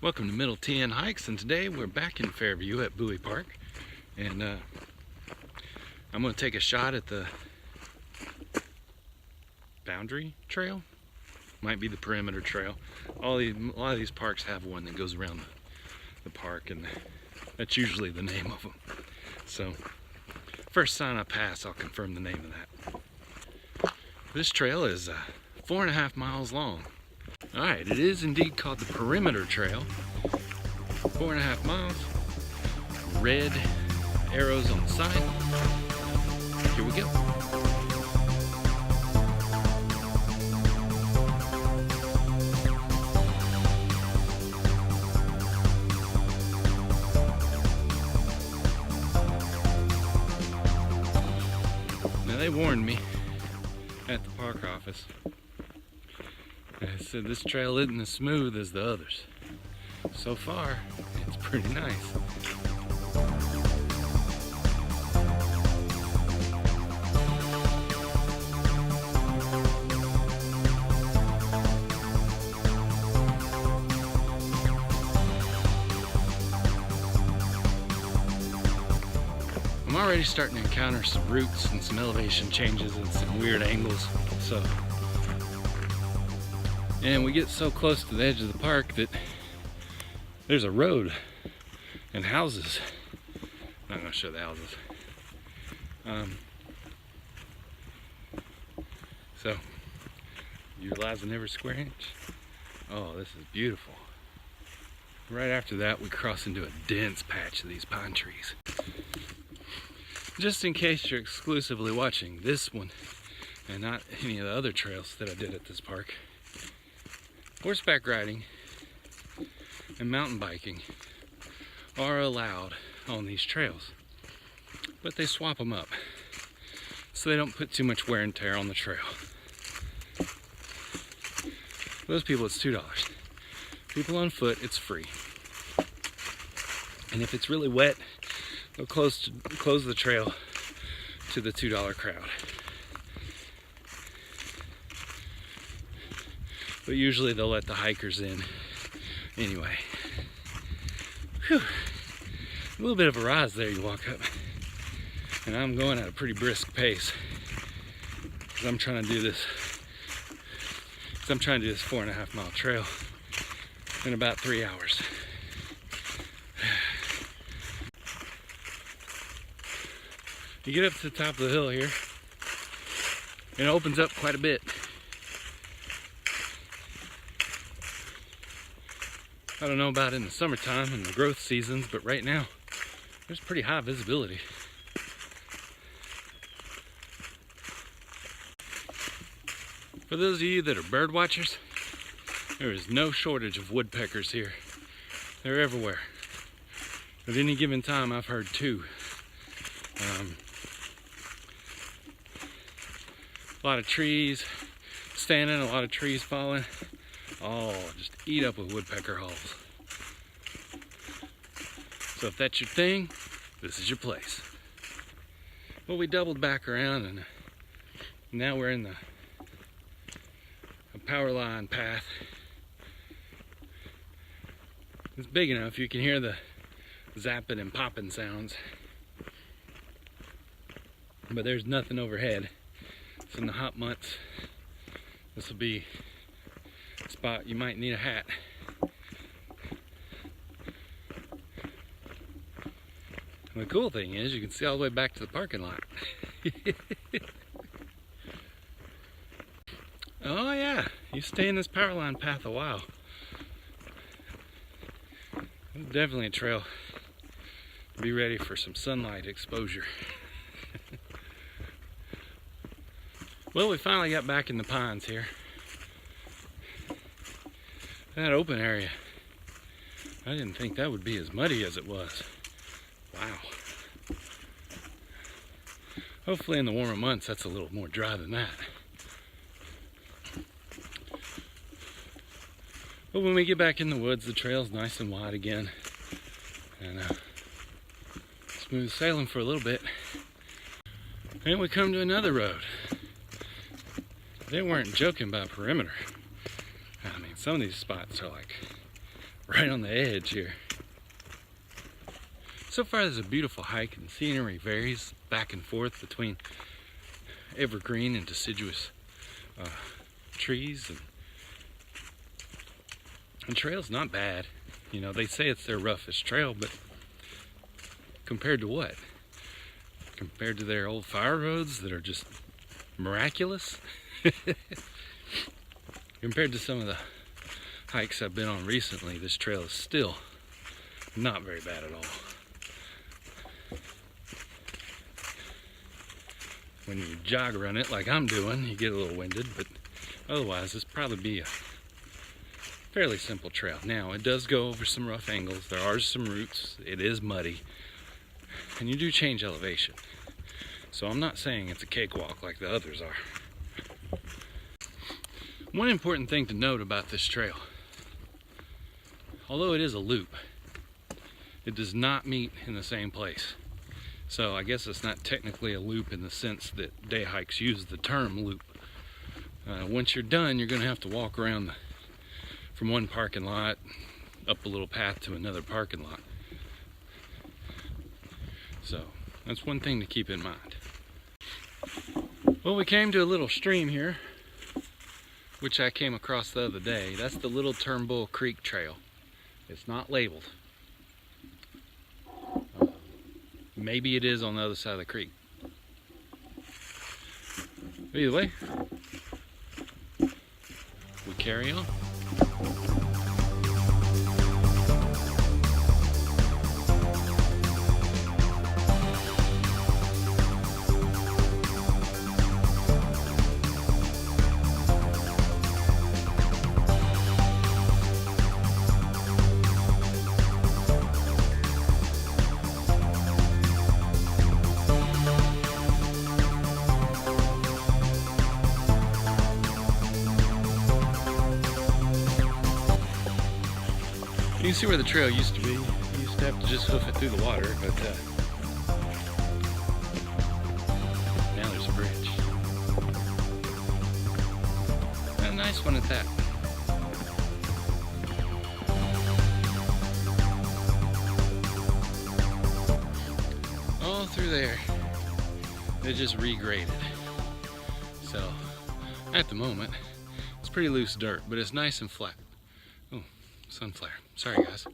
Welcome to Middle TN Hikes, and today we're back in Fairview at Bowie Park, and I'm going to take a shot at the boundary trail. Might be the perimeter trail. A lot of these parks have one that goes around the park, and that's usually the name of them. So first sign I pass, I'll confirm the name of that. This trail is 4.5 miles long. Alright, it is indeed called the Perimeter Trail. 4.5 miles. Red arrows on the side. Here we go. Now they warned me at the park office. They said this trail isn't as smooth as the others. So far, it's pretty nice. I'm already starting to encounter some roots and some elevation changes and some weird angles. And we get so close to the edge of the park that there's a road and houses. I'm not going to show the houses. So, utilizing every square inch. Oh, this is beautiful. Right after that, we cross into a dense patch of these pine trees. Just in case you're exclusively watching this one and not any of the other trails that I did at this park, horseback riding and mountain biking are allowed on these trails, but they swap them up so they don't put too much wear and tear on the trail. For those people, it's $2. People on foot, it's free. And if it's really wet, they'll close the trail to the $2 crowd. But usually they'll let the hikers in anyway. Whew. A little bit of a rise there you walk up. And I'm going at a pretty brisk pace, because I'm trying to do this 4.5 mile trail in about 3 hours. You get up to the top of the hill here, and it opens up quite a bit. I don't know about in the summertime and the growth seasons, but right now there's pretty high visibility. For those of you that are bird watchers, there is no shortage of woodpeckers here. They're everywhere. At any given time, I've heard 2. A lot of trees standing, a lot of trees falling. Oh, just eat up with woodpecker holes. So if that's your thing, this is your place. Well, we doubled back around, and now we're in the Powerline Path. It's big enough you can hear the zapping and popping sounds, but there's nothing overhead. So in the hot months, this will be a spot you might need a hat. And the cool thing is you can see all the way back to the parking lot. Oh yeah, you stay in this Powerline Path a while. It's definitely a trail. Be ready for some sunlight exposure. Well, we finally got back in the pines here. That open area, I didn't think that would be as muddy as it was. Wow. Hopefully in the warmer months that's a little more dry than that. But when we get back in the woods, the trail's nice and wide again. And smooth sailing for a little bit. And we come to another road. They weren't joking about perimeter. I mean, some of these spots are like right on the edge here. So far there's a beautiful hike, and scenery varies back and forth between evergreen and deciduous trees, and the trail's not bad. You know, they say it's their roughest trail, but compared to what? Compared to their old fire roads that are just miraculous? Compared to some of the hikes I've been on recently, this trail is still not very bad at all. When you jog around it like I'm doing, you get a little winded, but otherwise this probably be a fairly simple trail. Now, it does go over some rough angles. There are some roots. It is muddy, and you do change elevation. So I'm not saying it's a cakewalk like the others are. One important thing to note about this trail, although it is a loop, it does not meet in the same place. So I guess it's not technically a loop in the sense that day hikes use the term loop. Once you're done, you're going to have to walk around from one parking lot up a little path to another parking lot. So that's one thing to keep in mind. Well, we came to a little stream here, which I came across the other day. That's the Little Turnbull Creek Trail. It's not labeled. Maybe it is on the other side of the creek. Either way, we carry on. You can see where the trail used to be. You used to have to just hoof it through the water, but now there's a bridge. A nice one at that. All through there, they just regraded. So, at the moment, it's pretty loose dirt, but it's nice and flat. Oh, sunflower. Sorry, guys.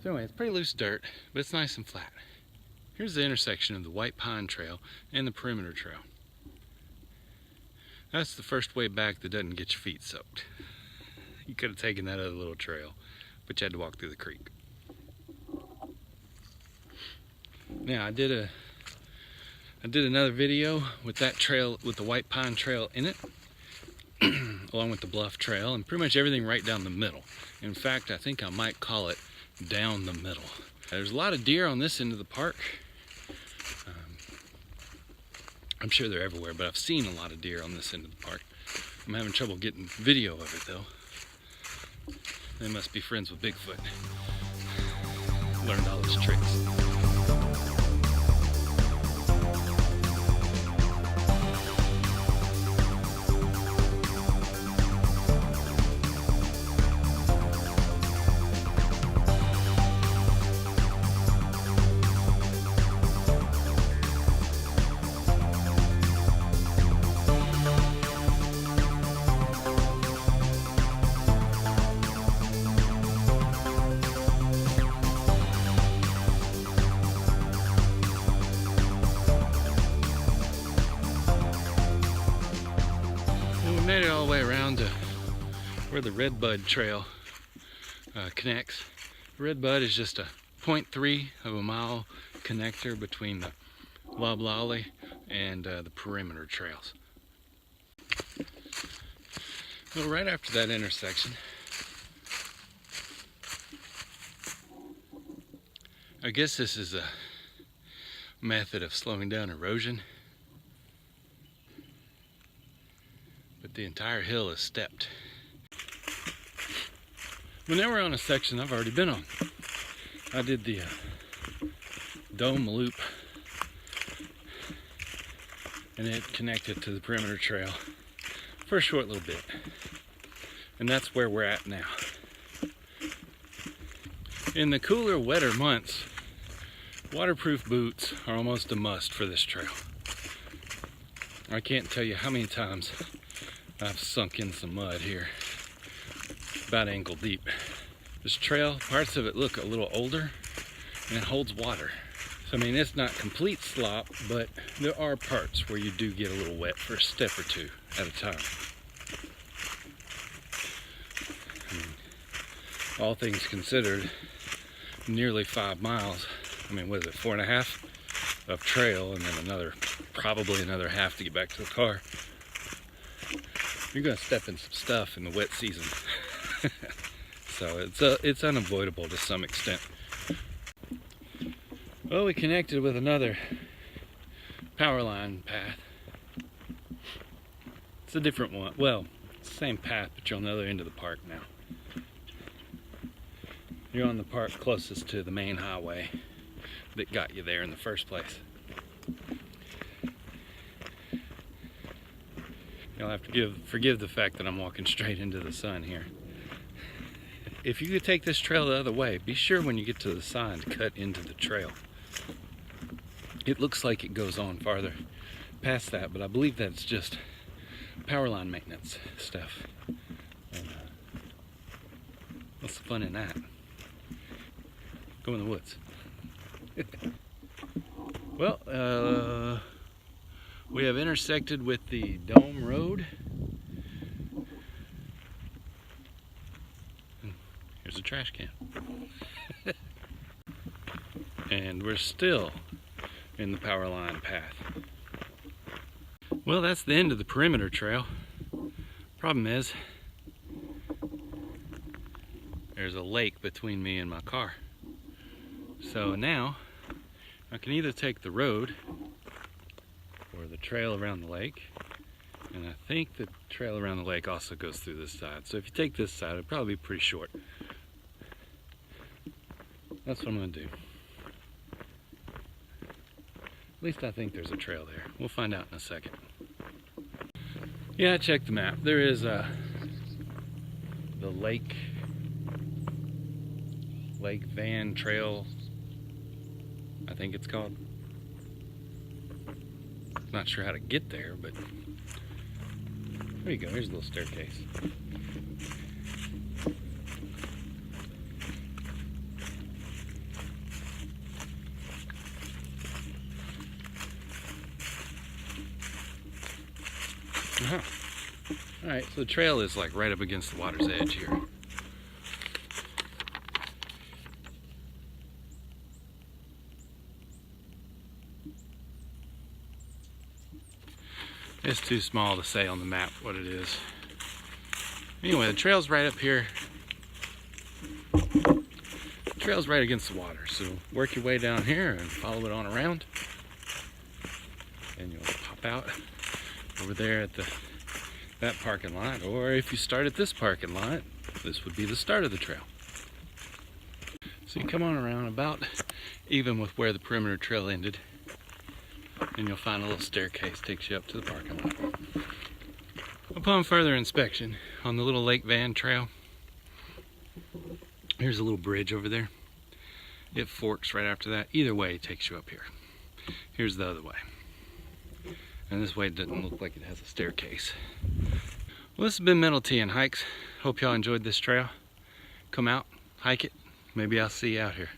So anyway, it's pretty loose dirt, but it's nice and flat. Here's the intersection of the White Pine Trail and the Perimeter Trail. That's the first way back that doesn't get your feet soaked. You could have taken that other little trail, but you had to walk through the creek. Now, I did another video with that trail, with the White Pine Trail in it, along with the Bluff Trail, and pretty much everything right down the middle. In fact, I think I might call it down the middle. There's a lot of deer on this end of the park. I'm sure they're everywhere, but I've seen a lot of deer on this end of the park. I'm having trouble getting video of it though. They must be friends with Bigfoot. Learned all his tricks. Made it all the way around to where the Redbud Trail connects. Redbud is just a 0.3 of a mile connector between the Loblolly and the Perimeter Trails. Well, right after that intersection, I guess this is a method of slowing down erosion. But the entire hill is stepped. Well, now we're on a section I've already been on. I did the Dome Loop, and it connected to the Perimeter Trail for a short little bit. And that's where we're at now. In the cooler, wetter months, waterproof boots are almost a must for this trail. I can't tell you how many times I've sunk in some mud here, about ankle deep. This trail, parts of it look a little older, and it holds water. So I mean, it's not complete slop, but there are parts where you do get a little wet for a step or two at a time. All things considered, nearly 5 miles. I mean, what is it, 4.5 of trail, and then probably another half to get back to the car. You're gonna step in some stuff in the wet season. So it's unavoidable to some extent. Well, we connected with another Powerline Path. It's a different one. Well, it's the same path, but you're on the other end of the park now. You're on the part closest to the main highway that got you there in the first place. You'll have to forgive the fact that I'm walking straight into the sun here. If you could take this trail the other way, be sure when you get to the sign to cut into the trail. It looks like it goes on farther past that, but I believe that's just power line maintenance stuff. And, what's the fun in that? Go in the woods. Well, we have intersected with the Dome Road. Here's a trash can. And we're still in the Powerline Path. Well, that's the end of the perimeter trail. Problem is, there's a lake between me and my car. So now, I can either take the road or the trail around the lake. And I think the trail around the lake also goes through this side. So if you take this side, it'll probably be pretty short. That's what I'm gonna do. At least I think there's a trail there. We'll find out in a second. Yeah, I checked the map. There is the Lake Van Trail, I think it's called. Not sure how to get there, but there you go. Here's a little staircase. Alright, so the trail is like right up against the water's edge here. It's too small to say on the map what it is. Anyway, the trail's right up here. The trail's right against the water, so work your way down here and follow it on around. And you'll pop out over there at that parking lot, or if you start at this parking lot, this would be the start of the trail. So you come on around about even with where the perimeter trail ended, and you'll find a little staircase takes you up to the parking lot. Upon further inspection on the little Lake Van Trail, here's a little bridge over there. It forks right after that. Either way, it takes you up here. Here's the other way. And this way it doesn't look like it has a staircase. Well, this has been Metal Tea and Hikes. Hope y'all enjoyed this trail. Come out, hike it. Maybe I'll see you out here.